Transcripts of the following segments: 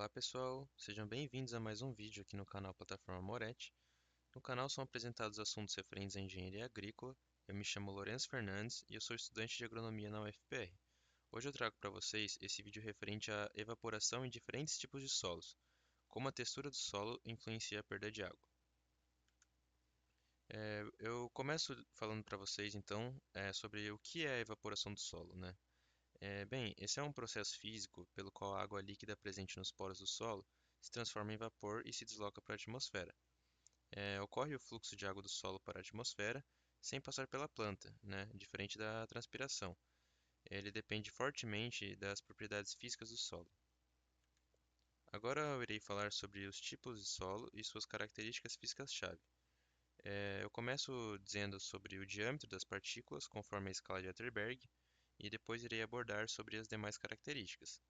Olá pessoal, sejam bem-vindos a mais um vídeo aqui no canal Plataforma Moretti. No canal são apresentados assuntos referentes à engenharia agrícola. Eu me chamo Lourenço Fernandes e eu sou estudante de agronomia na UFPR. Hoje eu trago para vocês esse vídeo referente à evaporação em diferentes tipos de solos, como a textura do solo influencia a perda de água. Eu começo falando para vocês então sobre o que é a evaporação do solo, né? Bem, esse é um processo físico pelo qual a água líquida presente nos poros do solo se transforma em vapor e se desloca para a atmosfera. Ocorre o fluxo de água do solo para a atmosfera sem passar pela planta, né? Diferente da transpiração. Ele depende fortemente das propriedades físicas do solo. Agora eu irei falar sobre os tipos de solo e suas características físicas-chave. Eu começo dizendo sobre o diâmetro das partículas conforme a escala de Atterberg e depois irei abordar sobre as demais características.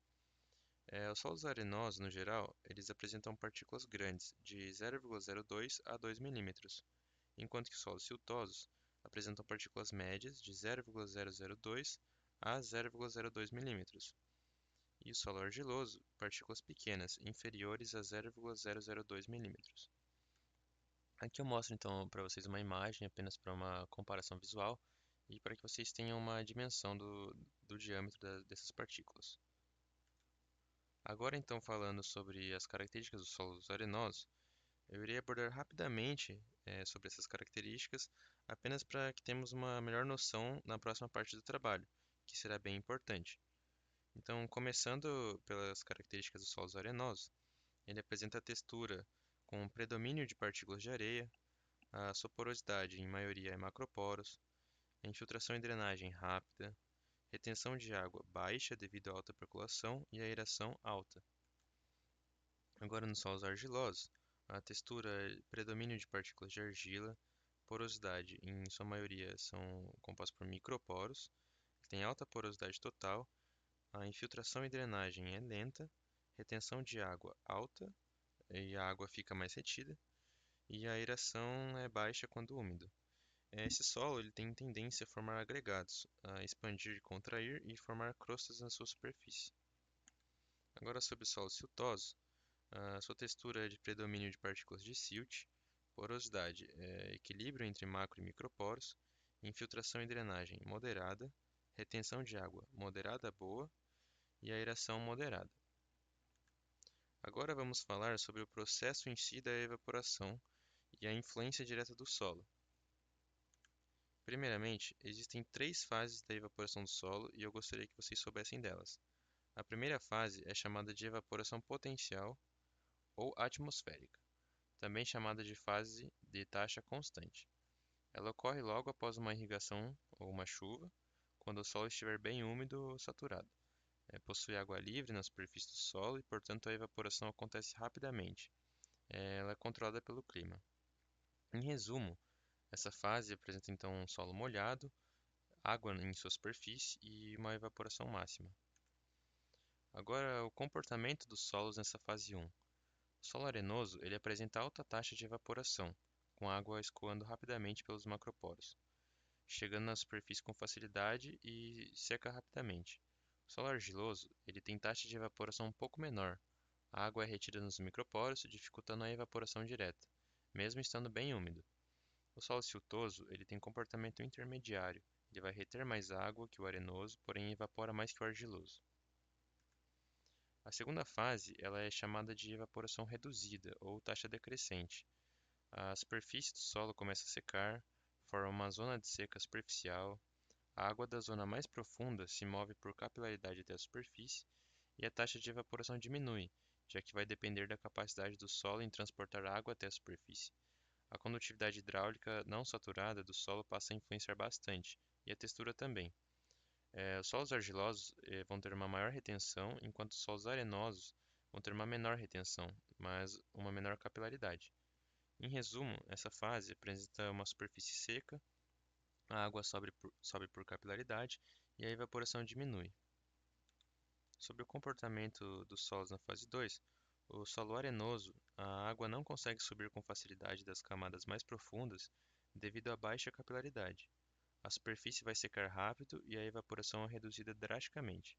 Os solos arenosos, no geral, eles apresentam partículas grandes, de 0,02 a 2 milímetros, enquanto que solos siltosos apresentam partículas médias, de 0,002 a 0,02 milímetros, e o solo argiloso, partículas pequenas, inferiores a 0,002 milímetros. Aqui eu mostro então para vocês uma imagem apenas para uma comparação visual e para que vocês tenham uma dimensão do diâmetro dessas partículas. Agora então falando sobre as características dos solos arenosos, eu irei abordar rapidamente sobre essas características, apenas para que tenhamos uma melhor noção na próxima parte do trabalho, que será bem importante. Então, começando pelas características dos solos arenosos, ele apresenta a textura com predomínio de partículas de areia, a sua porosidade em maioria é macroporos, a infiltração e drenagem rápida, retenção de água baixa devido à alta percolação e aeração alta. Agora nos solos argilosos, a textura é predomínio de partículas de argila, porosidade em sua maioria são compostos por microporos, tem alta porosidade total, a infiltração e drenagem é lenta, retenção de água alta e a água fica mais retida, e a aeração é baixa quando úmido. Esse solo ele tem tendência a formar agregados, a expandir, contrair e formar crostas na sua superfície. Agora sobre solos siltosos, a sua textura é de predomínio de partículas de silt, porosidade é equilíbrio entre macro e microporos, infiltração e drenagem moderada, retenção de água moderada a boa e aeração moderada. Agora vamos falar sobre o processo em si da evaporação e a influência direta do solo. Primeiramente, existem três fases da evaporação do solo e eu gostaria que vocês soubessem delas. A primeira fase é chamada de evaporação potencial ou atmosférica, também chamada de fase de taxa constante. Ela ocorre logo após uma irrigação ou uma chuva, quando o solo estiver bem úmido ou saturado. Possui água livre na superfície do solo e, portanto, a evaporação acontece rapidamente. Ela é controlada pelo clima. Em resumo, essa fase apresenta então um solo molhado, água em sua superfície e uma evaporação máxima. Agora, o comportamento dos solos nessa fase 1. O solo arenoso ele apresenta alta taxa de evaporação, com a água escoando rapidamente pelos macroporos, chegando na superfície com facilidade e seca rapidamente. O solo argiloso ele tem taxa de evaporação um pouco menor. A água é retida nos microporos, dificultando a evaporação direta, mesmo estando bem úmido. O solo siltoso ele tem comportamento intermediário. Ele vai reter mais água que o arenoso, porém evapora mais que o argiloso. A segunda fase ela é chamada de evaporação reduzida ou taxa decrescente. A superfície do solo começa a secar, forma uma zona de seca superficial, a água da zona mais profunda se move por capilaridade até a superfície e a taxa de evaporação diminui, já que vai depender da capacidade do solo em transportar água até a superfície. A condutividade hidráulica não saturada do solo passa a influenciar bastante, e a textura também. Os solos argilosos vão ter uma maior retenção, enquanto os solos arenosos vão ter uma menor retenção, mas uma menor capilaridade. Em resumo, essa fase apresenta uma superfície seca, a água sobe por capilaridade e a evaporação diminui. Sobre o comportamento dos solos na fase 2, o solo arenoso, a água não consegue subir com facilidade das camadas mais profundas devido à baixa capilaridade. A superfície vai secar rápido e a evaporação é reduzida drasticamente.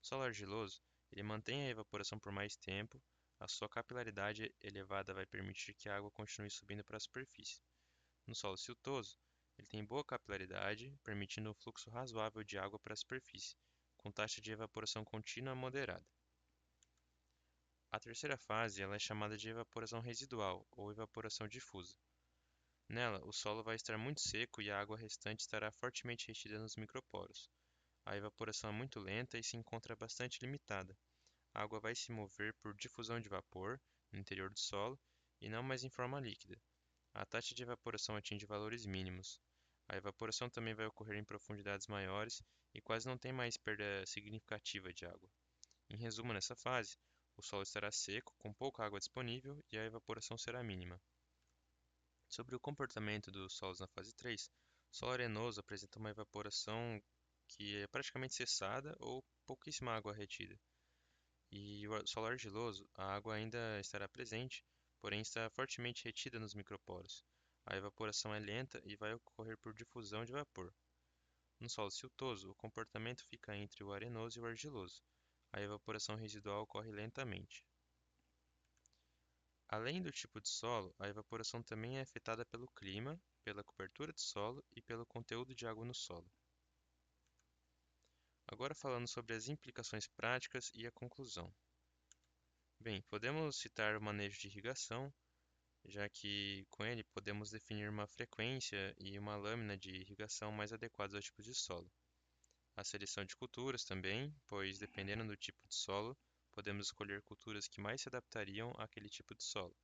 O solo argiloso, Ele mantém a evaporação por mais tempo, a sua capilaridade elevada vai permitir que a água continue subindo para a superfície. No solo siltoso, ele tem boa capilaridade, permitindo um fluxo razoável de água para a superfície, com taxa de evaporação contínua moderada. A terceira fase ela é chamada de evaporação residual ou evaporação difusa. Nela, o solo vai estar muito seco e a água restante estará fortemente retida nos microporos. A evaporação é muito lenta e se encontra bastante limitada. A água vai se mover por difusão de vapor no interior do solo e não mais em forma líquida. A taxa de evaporação atinge valores mínimos. A evaporação também vai ocorrer em profundidades maiores e quase não tem mais perda significativa de água. Em resumo, nessa fase, o solo estará seco, com pouca água disponível e a evaporação será mínima. Sobre o comportamento dos solos na fase 3, o solo arenoso apresenta uma evaporação que é praticamente cessada ou pouquíssima água retida. E o solo argiloso, a água ainda estará presente, porém está fortemente retida nos microporos. A evaporação é lenta e vai ocorrer por difusão de vapor. No solo siltoso, o comportamento fica entre o arenoso e o argiloso. A evaporação residual ocorre lentamente. Além do tipo de solo, a evaporação também é afetada pelo clima, pela cobertura do solo e pelo conteúdo de água no solo. Agora falando sobre as implicações práticas e a conclusão. Bem, podemos citar o manejo de irrigação, já que com ele podemos definir uma frequência e uma lâmina de irrigação mais adequadas ao tipo de solo. A seleção de culturas também, pois dependendo do tipo de solo, podemos escolher culturas que mais se adaptariam àquele tipo de solo.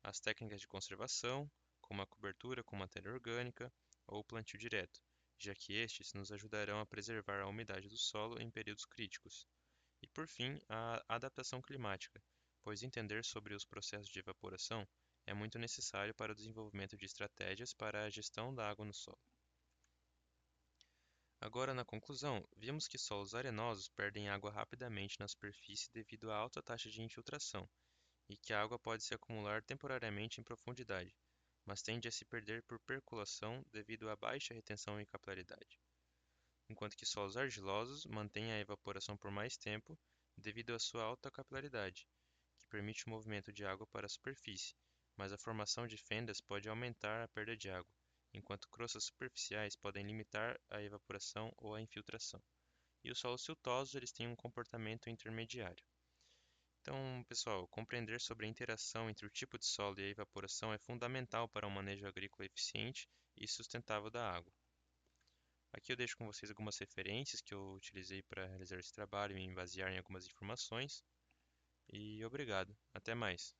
As técnicas de conservação, como a cobertura com matéria orgânica ou o plantio direto, já que estes nos ajudarão a preservar a umidade do solo em períodos críticos. E por fim, a adaptação climática, pois entender sobre os processos de evaporação é muito necessário para o desenvolvimento de estratégias para a gestão da água no solo. Agora, na conclusão, vimos que solos arenosos perdem água rapidamente na superfície devido à alta taxa de infiltração e que a água pode se acumular temporariamente em profundidade, mas tende a se perder por percolação devido à baixa retenção e capilaridade, enquanto que solos argilosos mantêm a evaporação por mais tempo devido à sua alta capilaridade, que permite o movimento de água para a superfície, mas a formação de fendas pode aumentar a perda de água, enquanto crosstas superficiais podem limitar a evaporação ou a infiltração. E os solos siltosos eles têm um comportamento intermediário. Então, pessoal, compreender sobre a interação entre o tipo de solo e a evaporação é fundamental para um manejo agrícola eficiente e sustentável da água. Aqui eu deixo com vocês algumas referências que eu utilizei para realizar esse trabalho e me basear em algumas informações. E obrigado. Até mais.